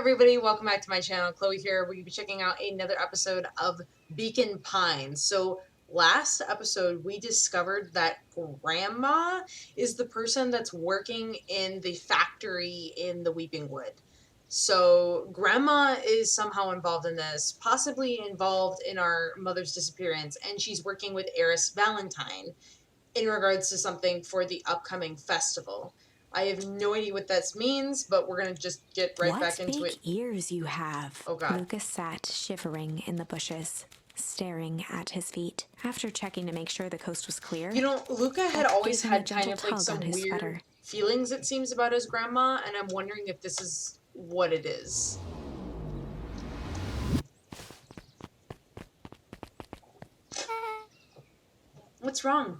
everybody? Welcome back to my channel. Chloe here. We'll be checking out another episode of Beacon Pines. So last episode we discovered that Grandma is the person that's working in the factory in the Weeping Wood. So Grandma is somehow involved in this, possibly involved in our mother's disappearance, and she's working with Heiress Valentine in regards to something for the upcoming festival. I have no idea what that means, but we're going to just get right back into it. What big ears you have. Oh, God. Lucas sat shivering in the bushes, staring at his feet. After checking to make sure the coast was clear, You know, Luca had always gave him a had kind gentle of like tug some on his weird sweater. feelings, it seems, about his grandma, and I'm wondering if this is what it is. What's wrong?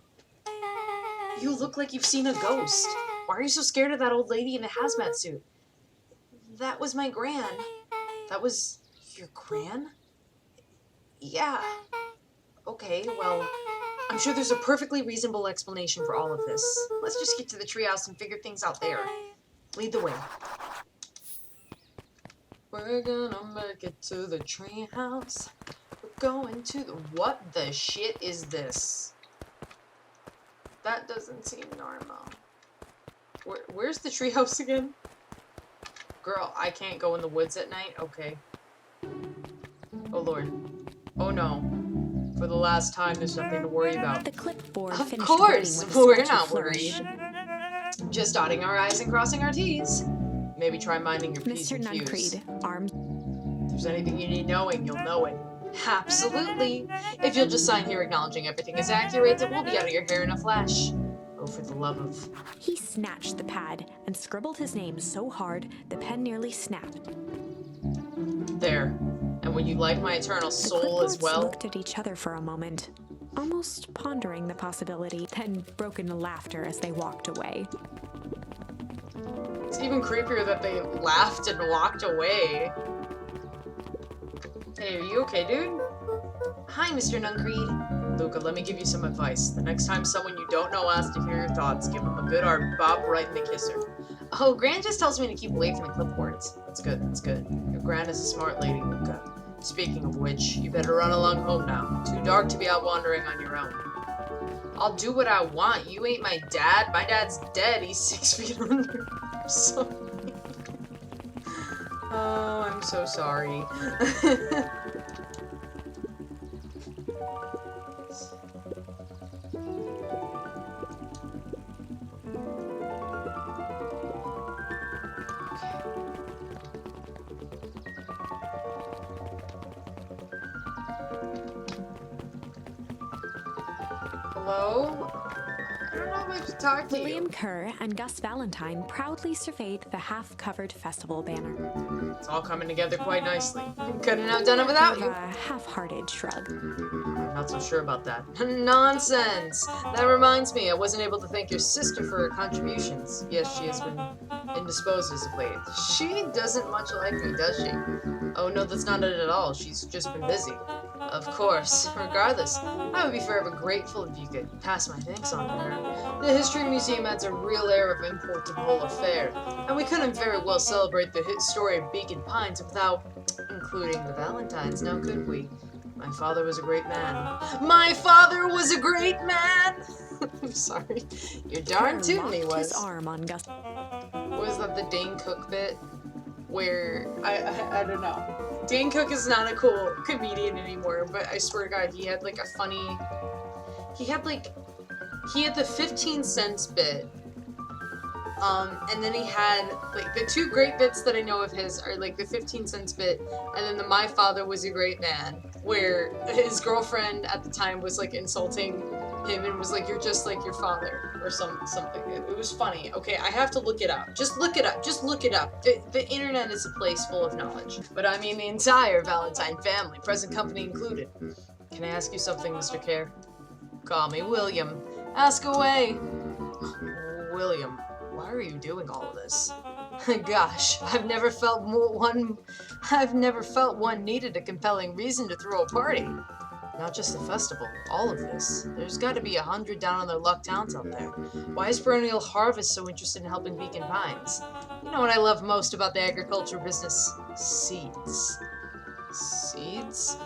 You look like you've seen a ghost. Why are you so scared of that old lady in the hazmat suit? That was my gran. That was your gran? Yeah. Okay, well, I'm sure there's a perfectly reasonable explanation for all of this. Let's just get to the treehouse and figure things out there. Lead the way. We're gonna make it to the treehouse. We're going to the... What the shit is this? That doesn't seem normal. Where's the treehouse again? Girl, I can't go in the woods at night? Okay. Oh, Lord. Oh, no. For the last time, there's nothing to worry about. The clipboard Of finished course! writing with a We're scratchy not flourish. worried. Just dotting our I's and crossing our T's. Maybe try minding your P's Mr. and Q's. Nuncreed, armed. If there's anything you need knowing, you'll know it. Absolutely. If you'll just sign here acknowledging everything is accurate, we'll be out of your hair in a flash. Oh, for the love of... He snatched the pad and scribbled his name so hard the pen nearly snapped. There. And would you like my eternal soul as The clipboards well? looked at each other for a moment, almost pondering the possibility, then broke into laughter as they walked away. It's even creepier that they laughed and walked away. Hey, are you okay, dude? Hi, Mr. Nuncreed. Luca, let me give you some advice. The next time someone you don't know asks to hear your thoughts, give them a good hard bob right in the kisser. Oh, Gran just tells me to keep away from the clipboards. That's good, that's good. Your Gran is a smart lady, Luca. Speaking of which, you better run along home now. Too dark to be out wandering on your own. I'll do what I want. You ain't my dad. My dad's dead. He's 6 feet under. I'm sorry. Oh, I'm so sorry. Hello? I don't know if I should talk to you. William Kerr and Gus Valentine proudly surveyed the half-covered festival banner. It's all coming together quite nicely. Couldn't have done it without With you. a half-hearted shrug. I'm not so sure about that. Nonsense! That reminds me, I wasn't able to thank your sister for her contributions. Yes, she has been indisposed as of late. She doesn't much like me, does she? Oh no, that's not it at all. She's just been busy. Of course. Regardless, I would be forever grateful if you could pass my thanks on to her. The History Museum adds a real air of import to the whole affair, and we couldn't very well celebrate the story of Beacon Pines without including the Valentines, now could we? My father was a great man. My father was a great man! I'm sorry. You're darn Kerr tootin' he locked was. his arm on Gus. Was that the Dane Cook bit? Where, I don't know. Dane Cook is not a cool comedian anymore, but I swear to God, he had like a funny... He had the 15 cents bit. And then he had, like, the two great bits that I know of his are, like, the 15 cents bit, and then the My Father Was a Great Man, where his girlfriend at the time was, like, insulting him and was like, you're just like your father, or something. It was funny. Okay, I have to look it up. Just look it up. Just look it up. The internet is a place full of knowledge. But I mean the entire Valentine family, present company included. Can I ask you something, Mr. Kerr? Call me William. Ask away. William. Why are you doing all of this? Gosh, I've never felt one needed a compelling reason to throw a party. Not just the festival, all of this. There's got to be 100 down on their luck towns out there. Why is Perennial Harvest so interested in helping Beacon Pines? You know what I love most about the agriculture business? Seeds. Seeds?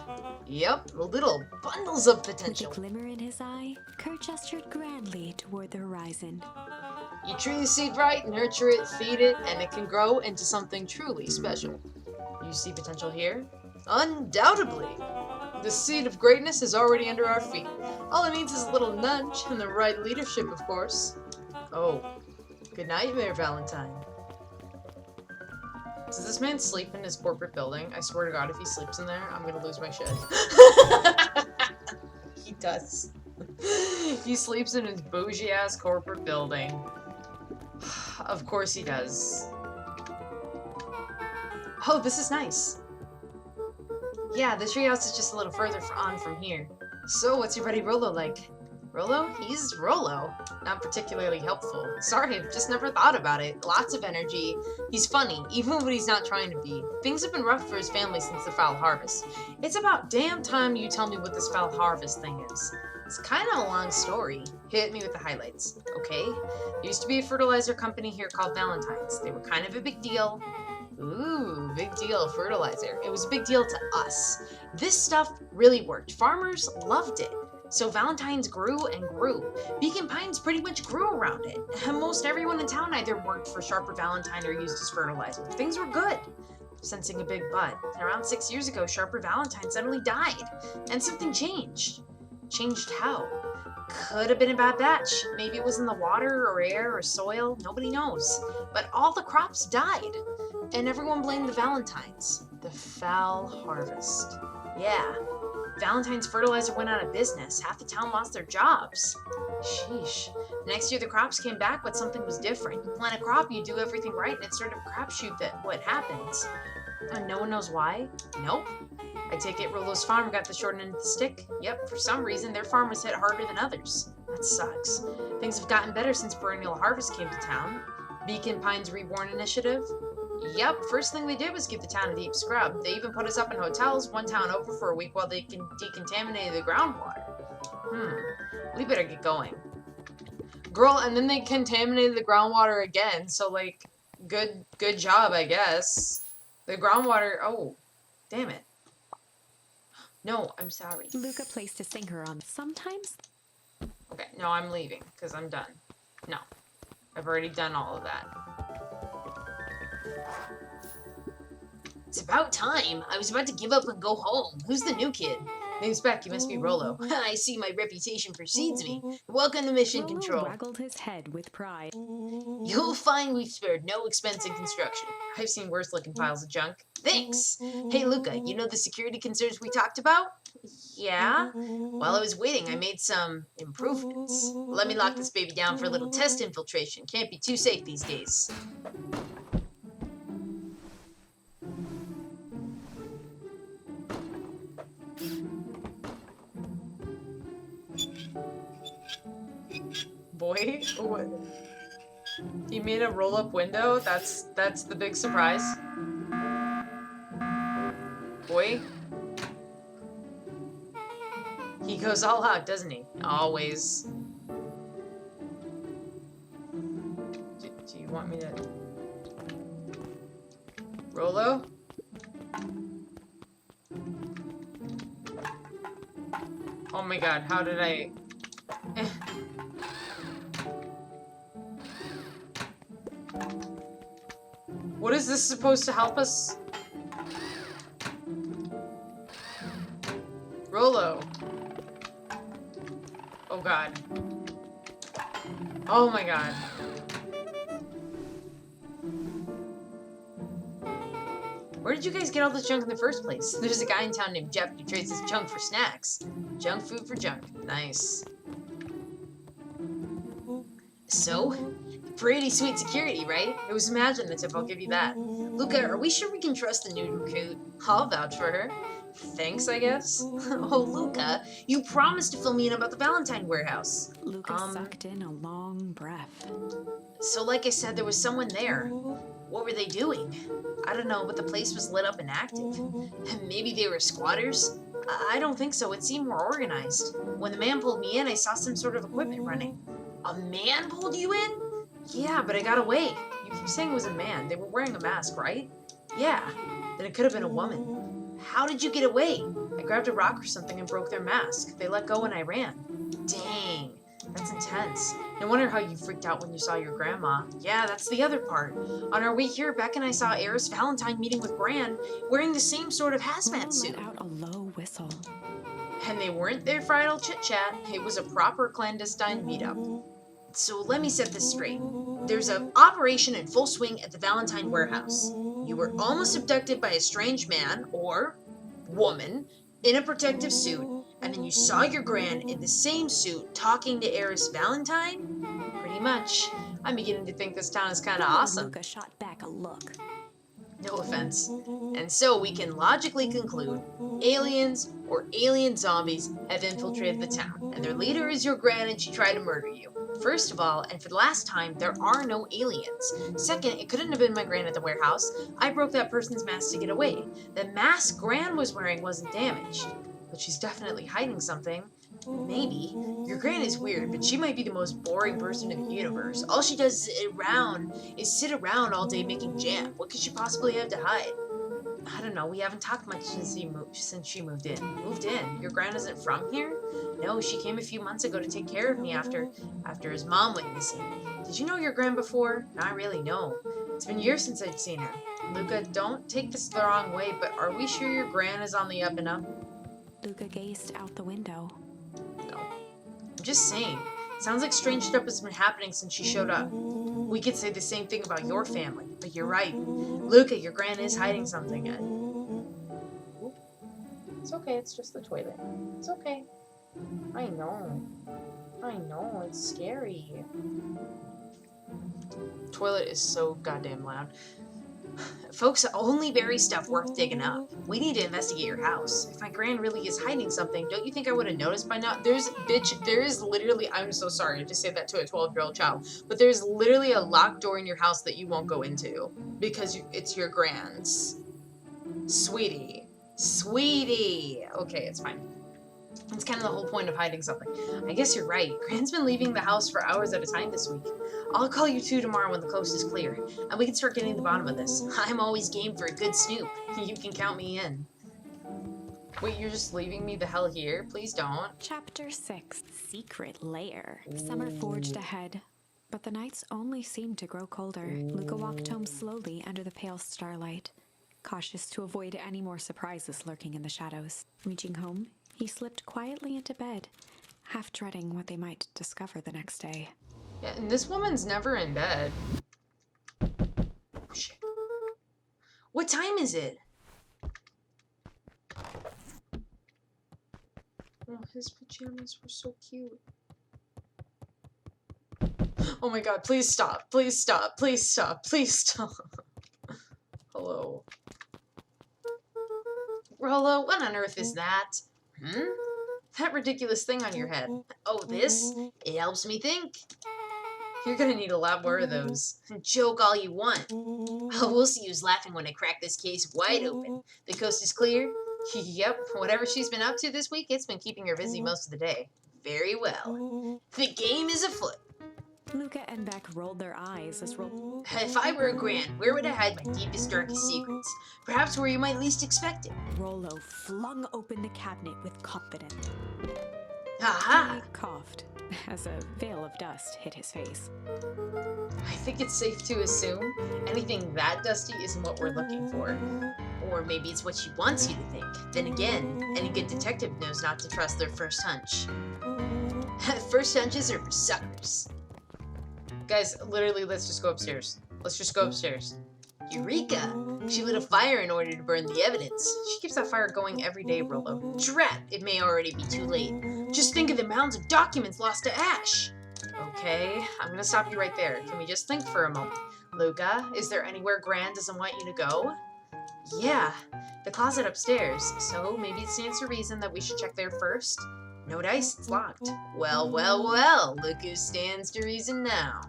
Yep, little bundles of potential. With a glimmer in his eye, Kurt gestured grandly toward the horizon. You treat the seed right, nurture it, feed it, and it can grow into something truly special. You see potential here? Undoubtedly! The seed of greatness is already under our feet. All it needs is a little nudge and the right leadership, of course. Oh, good night, Mayor Valentine. Does this man sleep in his corporate building? I swear to God, if he sleeps in there, I'm gonna lose my shit. He does. He sleeps in his bougie-ass corporate building. Of course he does. Oh, this is nice. Yeah, the treehouse is just a little further on from here. So, what's your buddy Rollo like? Rollo? He's Rollo. Not particularly helpful. Sorry, I've just never thought about it. Lots of energy. He's funny, even when he's not trying to be. Things have been rough for his family since the foul harvest. It's about damn time you tell me what this foul harvest thing is. It's kind of a long story. Hit me with the highlights, okay? There used to be a fertilizer company here called Valentine's. They were kind of a big deal. Ooh, big deal, fertilizer. It was a big deal to us. This stuff really worked. Farmers loved it. So Valentine's grew and grew. Beacon Pines pretty much grew around it. Most everyone in town either worked for Sharper Valentine or used as fertilizer. Things were good. Sensing a big but. Around 6 years ago, Sharper Valentine suddenly died. And something changed. Changed how? Could have been a bad batch. Maybe it was in the water or air or soil. Nobody knows. But all the crops died. And everyone blamed the Valentines. The foul harvest. Yeah. Valentine's fertilizer went out of business. Half the town lost their jobs. Sheesh. Next year the crops came back, but something was different. You plant a crop, you do everything right, and it's sort of a crapshoot that what happens. And no one knows why? Nope. I take it Rollo's farm got the short end of the stick. Yep, for some reason their farm was hit harder than others. That sucks. Things have gotten better since Perennial Harvest came to town. Beacon Pines Reborn Initiative. Yep, first thing they did was give the town a deep scrub. They even put us up in hotels, one town over for a week while they decontaminated the groundwater. We better get going. Girl, and then they contaminated the groundwater again, so like, good job, I guess. The groundwater, oh, damn it. No, I'm sorry. Luca placed his finger on. Sometimes. Okay, no, I'm leaving, because I'm done. No, I've already done all of that. It's about time. I was about to give up and go home. Who's the new kid? Name's Beck. You must be Rollo. I see my reputation precedes me. Welcome to Mission Rollo Control. waggled his head with pride. You'll find we've spared no expense in construction. I've seen worse looking piles of junk. Thanks. Hey, Luca, you know the security concerns we talked about? Yeah? While I was waiting, I made some improvements. Let me lock this baby down for a little test infiltration. Can't be too safe these days. Boy, what? He made a roll-up window? That's the big surprise. Boy. He goes all out, doesn't he? Always. Do you want me to... Rollo? Oh my god, how did I... What is this supposed to help us? Rollo. Oh god. Oh my god. Where did you guys get all this junk in the first place? There's a guy in town named Jeff who trades his junk for snacks. Junk food for junk. Nice. So, pretty sweet security, right? It was imaginative, I'll give you that. Luca, are we sure we can trust the new recruit? I'll vouch for her. Thanks, I guess. Oh, Luca, you promised to fill me in about the Valentine warehouse. Luca sucked in a long breath. So like I said, there was someone there. What were they doing? I don't know, but the place was lit up and active. Maybe they were squatters? I don't think so. It seemed more organized. When the man pulled me in, I saw some sort of equipment running. A man pulled you in? Yeah, but I got away. You keep saying it was a man. They were wearing a mask, right? Yeah. Then it could have been a woman. How did you get away? I grabbed a rock or something and broke their mask. They let go and I ran. Dang. That's intense. No wonder how you freaked out when you saw your grandma. Yeah, that's the other part. On our way here, Beck and I saw Eris Valentine meeting with Gran, wearing the same sort of hazmat suit. Let out a low whistle. And they weren't there for idle chit-chat. It was a proper clandestine meetup. So let me set this straight. There's an operation in full swing at the Valentine warehouse. You were almost abducted by a strange man, or woman, in a protective suit, and then you saw your Gran in the same suit talking to Eris Valentine? Pretty much. I'm beginning to think this town is kind of awesome. Luca shot back a look. No offense. And so we can logically conclude aliens or alien zombies have infiltrated the town, and their leader is your Gran and she tried to murder you. First of all, and for the last time, there are no aliens. Second, it couldn't have been my Gran at the warehouse. I broke that person's mask to get away. The mask Gran was wearing wasn't damaged. But she's definitely hiding something. Maybe. Your Gran is weird, but she might be the most boring person in the universe. All she does is sit around all day making jam. What could she possibly have to hide? I don't know. We haven't talked much since she moved in. Moved in? Your Gran isn't from here? No, she came a few months ago to take care of me after his mom went missing. Did you know your Gran before? Not really, no. It's been years since I'd seen her. Luca, don't take this the wrong way, but are we sure your Gran is on the up and up? Luca gazed out the window. No. I'm just saying. Sounds like strange stuff has been happening since she showed up. We could say the same thing about your family, but you're right. Luca, your Gran is hiding something. It's okay, it's just the toilet. It's okay. I know, it's scary. Toilet is so goddamn loud. Folks only bury stuff worth digging up. We need to investigate your house. If my Gran really is hiding something, don't you think I would have noticed by now? There is literally, I'm so sorry to say that to a 12-year-old child, but there's literally a locked door in your house that you won't go into because it's your Gran's. Sweetie. Okay, it's fine. That's kind of the whole point of hiding something. I guess you're right. Gran's been leaving the house for hours at a time this week. I'll call you two tomorrow when the coast is clear, and we can start getting to the bottom of this. I'm always game for a good snoop. You can count me in. Wait, you're just leaving me the hell here? Please don't. Chapter 6. Secret Lair. Summer forged ahead, but the nights only seemed to grow colder. Luca walked home slowly under the pale starlight, cautious to avoid any more surprises lurking in the shadows. Reaching home, he slipped quietly into bed, half dreading what they might discover the next day. Yeah, and this woman's never in bed. Oh, shit. What time is it? Oh, his pajamas were so cute. Oh my god, please stop. Please stop. Please stop. Please stop. Hello. Rollo, what on earth is that? That ridiculous thing on your head. Oh, this? It helps me think. You're gonna need a lot more of those. Joke all you want. Oh, we'll see who's laughing when I crack this case wide open. The coast is clear? Yep, whatever she's been up to this week, it's been keeping her busy most of the day. Very well. The game is afoot. Luca and Beck rolled their eyes as If I were a Gran, where would I hide my deepest, darkest secrets? Perhaps where you might least expect it. Rollo flung open the cabinet with confidence. Aha! He coughed as a veil of dust hit his face. I think it's safe to assume anything that dusty isn't what we're looking for. Or maybe it's what she wants you to think. Then again, any good detective knows not to trust their first hunch. First hunches are for suckers. Guys, literally, let's just go upstairs. Let's just go upstairs. Eureka! She lit a fire in order to burn the evidence. She keeps that fire going every day, Rollo. Drat! It may already be too late. Just think of the mounds of documents lost to ash! Okay, I'm gonna stop you right there. Can we just think for a moment? Luca, is there anywhere Gran doesn't want you to go? Yeah, the closet upstairs. So maybe it stands to reason that we should check there first? No dice, it's locked. Well, look who stands to reason now.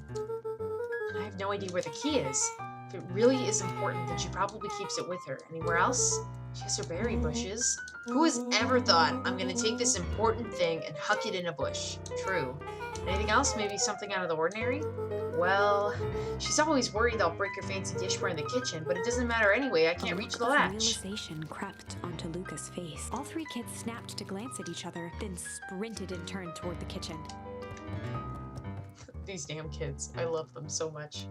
I have no idea where the key is. If it really is important, then she probably keeps it with her. Anywhere else? She has her berry bushes. Who has ever thought, I'm gonna take this important thing and huck it in a bush? True. Anything else? Maybe something out of the ordinary? Well, she's always worried I'll break her fancy dishware in the kitchen, but it doesn't matter anyway, I can't reach the latch. Realization crept onto Luca's face. All three kids snapped to glance at each other, then sprinted and turned toward the kitchen. These damn kids. I love them so much.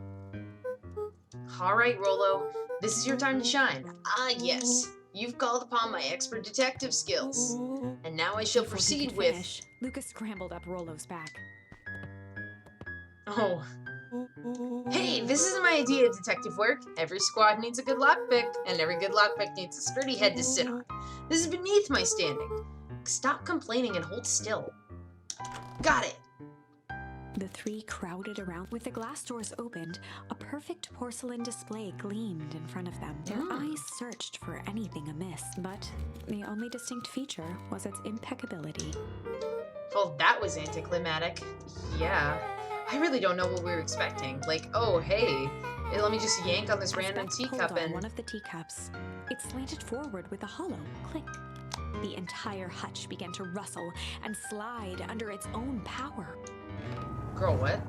Alright, Rollo. This is your time to shine. Ah, yes. You've called upon my expert detective skills. And now I shall Before he proceed could with... finish, Luca scrambled up Rollo's back. Oh. Hey, this isn't my idea of detective work. Every squad needs a good lockpick, and every good lockpick needs a sturdy head to sit on. This is beneath my standing. Stop complaining and hold still. Got it. The three crowded around. With the glass doors opened, a perfect porcelain display gleamed in front of them. Their eyes searched for anything amiss, but the only distinct feature was its impeccability. Well, that was anticlimactic. Yeah. I really don't know what we were expecting. Like, oh, hey, let me just yank on this random Beck teacup pulled on and... one of the teacups. It slanted forward with a hollow click. The entire hutch began to rustle and slide under its own power. Girl, what?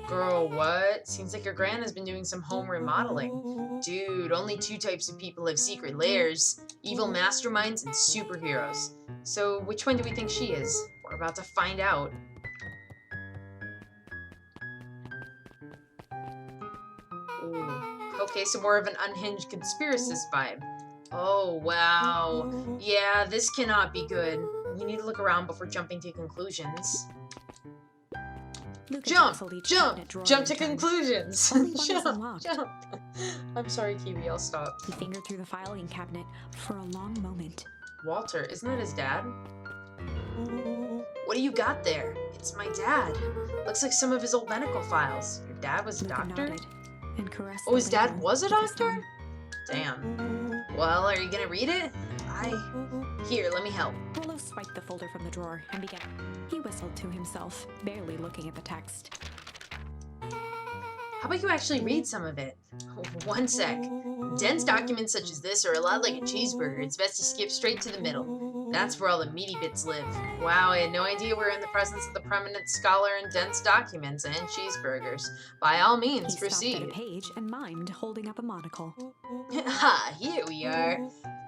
Girl, what? Seems like your gran has been doing some home remodeling. Dude, only two types of people have secret lairs. Evil masterminds and superheroes. So, which one do we think she is? We're about to find out. Ooh. Okay, so more of an unhinged conspiracist vibe. Oh, wow. Yeah, this cannot be good. We need to look around before jumping to conclusions. Luca Jump! jostled each Jump! cabinet drawer Jump in to turn. conclusions! Only one was Jump! unlocked. Jump! I'm sorry, Kiwi, I'll stop. He fingered through the filing cabinet for a long moment. Walter, isn't that his dad? What do you got there? It's my dad. Looks like some of his old medical files. Your dad was a Luca doctor? nodded and caressed Oh, the his dad label was a with his doctor? thumb. Damn. Well, are you gonna read it? Here, let me help. Rollo swiped the folder from the drawer and began. He whistled to himself, barely looking at the text. How about you actually read some of it? One sec. Dense documents such as this are a lot like a cheeseburger. It's best to skip straight to the middle. That's where all the meaty bits live. Wow, I had no idea we were in the presence of the preeminent scholar in dense documents and cheeseburgers. By all means, He proceed. stopped at a page and mimed, holding up a monocle. Ha, here we are.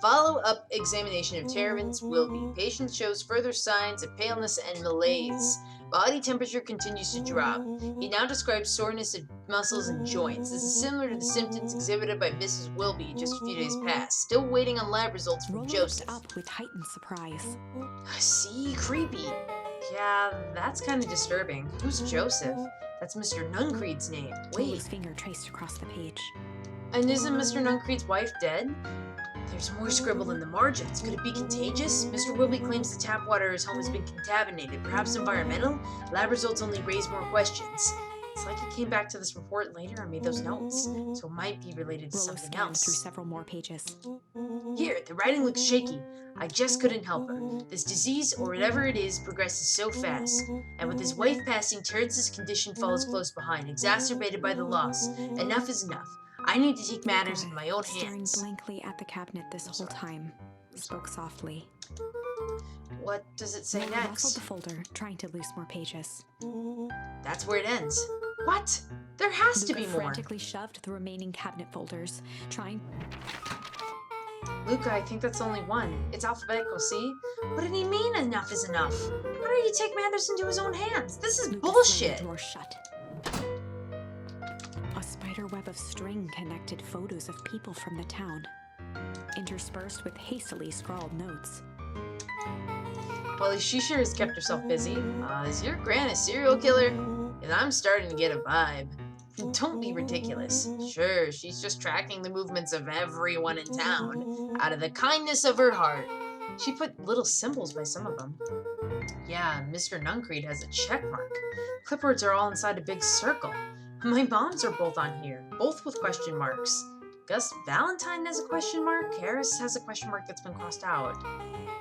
Follow-up examination of Terrence will be. Patient shows further signs of paleness and malaise. Body temperature continues to drop. He now describes soreness of muscles and joints. This is similar to the symptoms exhibited by Mrs. Wilby just a few days past. Still waiting on lab results from Rollo Joseph. looked up with heightened surprise. See, creepy. Yeah, that's kind of disturbing. Who's Joseph? That's Mr. Nuncreed's name. Wait, Rollo's finger traced across the page. and isn't Mr. Nuncreed's wife dead? There's more scribbled in the margins. Could it be contagious? Mr. Wilby claims the tap water at his home has been contaminated. Perhaps environmental? Lab results only raise more questions. It's like he came back to this report later and made those notes, so it might be related to Rollo something scanned through else. several more pages. Here, the writing looks shaky. I just couldn't help her. This disease, or whatever it is, progresses so fast. And with his wife passing, Terrence's condition follows close behind, exacerbated by the loss. Enough is enough. I need to take matters in my own Staring hands. blankly at the cabinet this whole time, spoke softly. What does it say Rollo rustled next? the folder, trying to loose more pages. That's where it ends. What? There has to Luca be more. frantically shoved the remaining cabinet folders, trying. Luca, I think that's only one. It's alphabetical, see? What did he mean enough is enough? How did he take matters into his own hands? This is Luca bullshit. slammed the drawer shut. A spider web of string connected photos of people from the town, interspersed with hastily scrawled notes. Well, she sure has kept herself busy. Is your gran a serial killer? And I'm starting to get a vibe. Don't be ridiculous. Sure, she's just tracking the movements of everyone in town, out of the kindness of her heart. She put little symbols by some of them. Yeah, Mr. Nuncreed has a check mark. Clipboards are all inside a big circle. My moms are both on here, both with question marks. Gus Valentine has a question mark. Karis has a question mark that's been crossed out.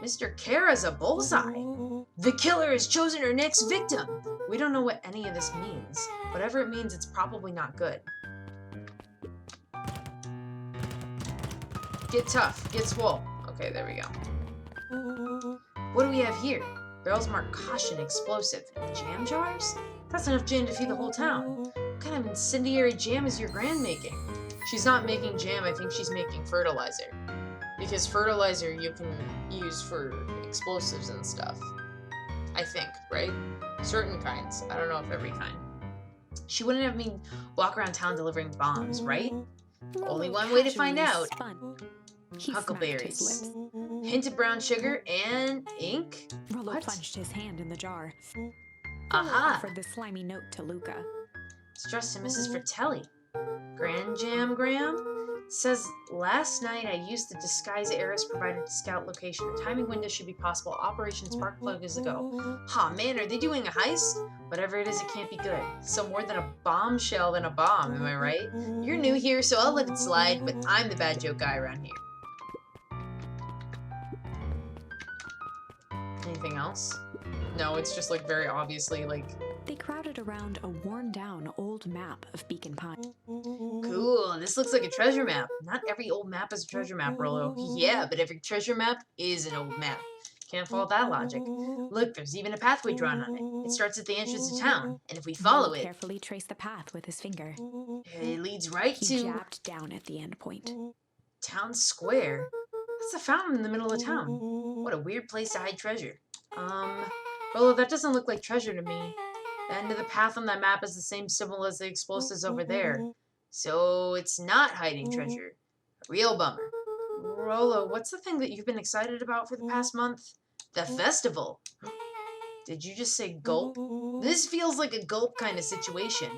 Mr. Kara's a bullseye. The killer has chosen her next victim. We don't know what any of this means. Whatever it means, it's probably not good. Get tough. Get swole. Okay, there we go. What do we have here? Barrels marked caution, explosive. Jam jars? That's enough jam to feed the whole town. What kind of incendiary jam is your gran making? She's not making jam, I think she's making fertilizer. Because fertilizer you can use for explosives and stuff. I think, right? Certain kinds. I don't know if every kind. She wouldn't have me walk around town delivering bombs, right? Only one way to find out. Huckleberries. Hint of brown sugar and ink? Rollo What? plunged his hand in the jar. Aha! Offered the slimy note to Luca. It's addressed to Mrs. Fratelli. Grand Jam Graham? Says, last night I used the disguise Eris provided to scout location. A timing window should be possible. Operation Sparkplug is a go. Ha, man, are they doing a heist? Whatever it is, it can't be good. So more than a bombshell than a bomb, am I right? You're new here, so I'll let it slide, but I'm the bad joke guy around here. Anything else? No, it's just like very obviously like. They crowded around a worn-down old map of Beacon Pine. Cool, this looks like a treasure map. Not every old map is a treasure map, Rollo. Yeah, but every treasure map is an old map. Can't fault that logic. Look, there's even a pathway drawn on it. It starts at the entrance to town, and if we follow Rollo it, carefully traced the path with his finger. it leads right He to jabbed down at the end point. Town Square. That's a fountain in the middle of town. What a weird place to hide treasure. Rollo, that doesn't look like treasure to me. The end of the path on that map is the same symbol as the explosives over there. So it's not hiding treasure. A real bummer. Rollo, what's the thing that you've been excited about for the past month? The festival. Did you just say gulp? This feels like a gulp kind of situation.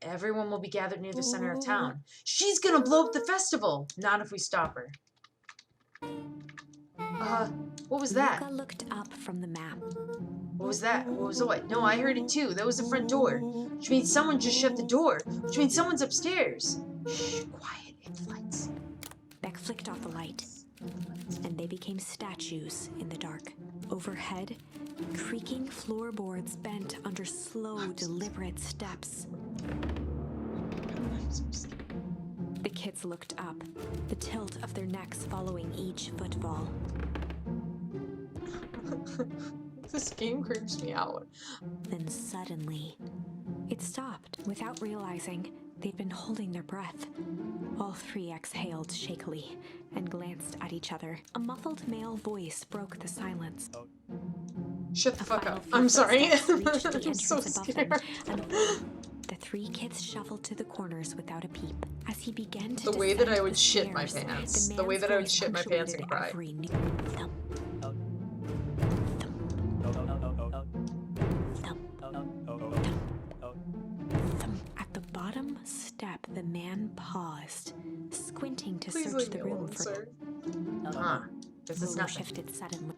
Everyone will be gathered near the center of town. She's gonna blow up the festival! Not if we stop her. What was that? Luca looked up from the map. What was that? What was what? No, I heard it too. That was the front door. Which means someone just shut the door. Which means someone's upstairs. Shh, quiet. It's lights. Beck flicked off the light, and they became statues in the dark. Overhead, creaking floorboards bent under slow, deliberate steps. The kids looked up, the tilt of their necks following each footfall. This game creeps me out. Then suddenly, it stopped. Without realizing, they'd been holding their breath. All three exhaled shakily and glanced at each other. A muffled male voice broke the silence. Shut the A fuck final up. few I'm sorry. footsteps reached the I'm so entrance above scared. them, and the three kids shuffled to the corners without a peep. As he began to The way that I descend would the shit my stairs, pants. the The way man's that I would voice shit my pants and punctuated cry. every new thump, thump. At the bottom step, the man paused, squinting to Please search leave the me room alone, for. sir. This is Rollo nothing. shifted suddenly.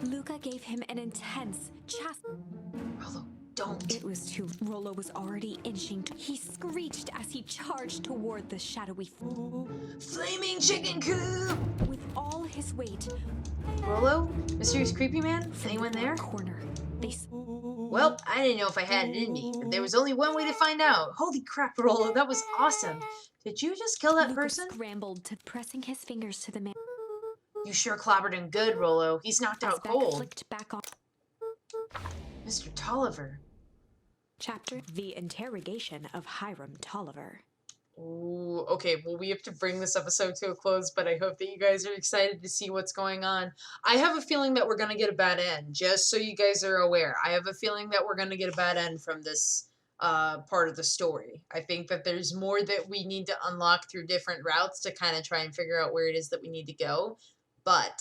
Luca gave him an intense chest. Rollo, don't. It was too. Rollo was already inching. He screeched as he charged toward the shadowy. Flaming chicken coop! With all his weight, Rollo? Mysterious creepy man? from Anyone the there? corner. They Well, I didn't know if I had it in me, but there was only one way to find out. Holy crap, Rollo, that was awesome. Did you just kill that Luca person? scrambled to pressing his fingers to the man. You sure clobbered him good, Rollo. He's knocked As out Beck cold. flicked back on. Mr. Tolliver. Chapter: The Interrogation of Hiram Tolliver. Ooh, okay, well, we have to bring this episode to a close, but I hope that you guys are excited to see what's going on. I have a feeling that we're going to get a bad end, just so you guys are aware. I have a feeling that we're going to get a bad end from this part of the story. I think that there's more that we need to unlock through different routes to kind of try and figure out where it is that we need to go. But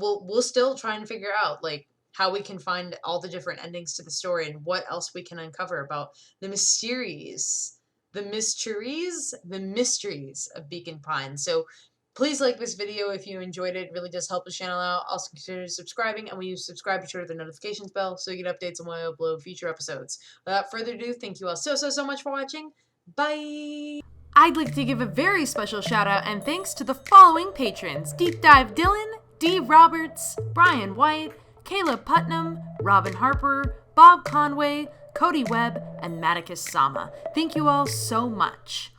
we'll still try and figure out, like, how we can find all the different endings to the story and what else we can uncover about the mysteries of Beacon Pine. So please like this video if you enjoyed it. It really does help the channel out. Also consider subscribing, and when you subscribe, be sure to the notifications bell so you get updates on when I upload future episodes. Without further ado, thank you all so much for watching. Bye! I'd like to give a very special shout out and thanks to the following patrons: Deep Dive Dylan, D. Roberts, Brian White, Caleb Putnam, Robin Harper, Bob Conway, Cody Webb, and Maticus Sama. Thank you all so much.